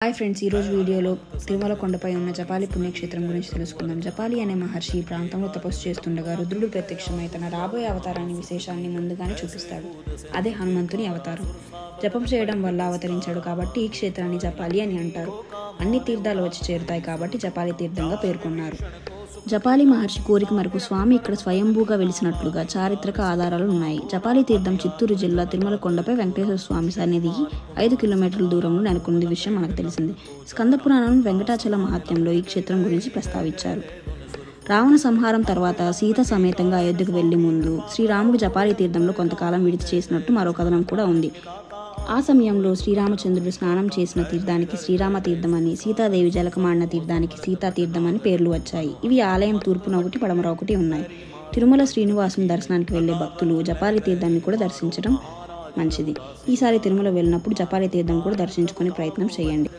Hi friends, ఈరోజు వీడియోలో తిరుమల కొండపై ఉన్న జపాలి పుణ్యక్షేత్రం గురించి తెలుసుకుందాం. జపాలి అనే మహర్షి ఈ ప్రాంతంలో తపస్సు చేస్తుండగా రుద్రుడు ప్రత్యక్షమై తన రాబోయే అవతారాన్ని విశేషాన్ని ముందుగానే చూపిస్తాడు. అదే హనుమంతుని అవతారం. జపం చేయడం వల్ల అవతరించాడు కాబట్టి ఈ క్షేత్రాన్ని జపాలి అని అంటారు. అన్ని తీర్థాలు వచ్చి చేరుతాయి కాబట్టి జపాలి తీర్థంగా పేర్కొన్నారు. జపాలి మహర్షి కోరిక మేరకు స్వామి ఇక్కడ స్వయంభూగా వెలిసినట్లుగా చారిత్రక ఆధారాలు ఉన్నాయి. జపాలి తీర్థం చిత్తూరు జిల్లా తిరుమల కొండపై వెంకటేశ్వర స్వామి సన్నిధికి 5 కిలోమీటర్ల దూరంలో నెలకొంది విషయం మనకు తెలిసింది. స్కంద పురాణం వెంకటాచల మహాత్మ్యంలో ఈ క్షేత్రం గురించి ప్రస్తావించారు. రావణ సంహారం తర్వాత సీత సమేతంగా అయోధ్యకు వెళ్లి ముందు శ్రీరాముడు జపాలి తీర్థంలో కొంతకాలం విడిచి చేసినట్టు మరో కథనం కూడా ఉంది. ఆ సమయంలో శ్రీరామచంద్రుడు స్నానం చేసిన తీర్థానికి శ్రీరామ తీర్థం అని, సీతాదేవి జలకమాడిన తీర్థానికి సీతా తీర్థం అని పేర్లు వచ్చాయి. ఇవి ఆలయం తూర్పున ఒకటి, పడమర ఒకటి ఉన్నాయి. తిరుమల శ్రీనివాసుని దర్శనానికి వెళ్లే భక్తులు జపాలి తీర్థాన్ని కూడా దర్శించడం మంచిది. ఈసారి తిరుమల వెళ్ళినప్పుడు జపాలి తీర్థం కూడా దర్శించుకునే ప్రయత్నం చేయండి.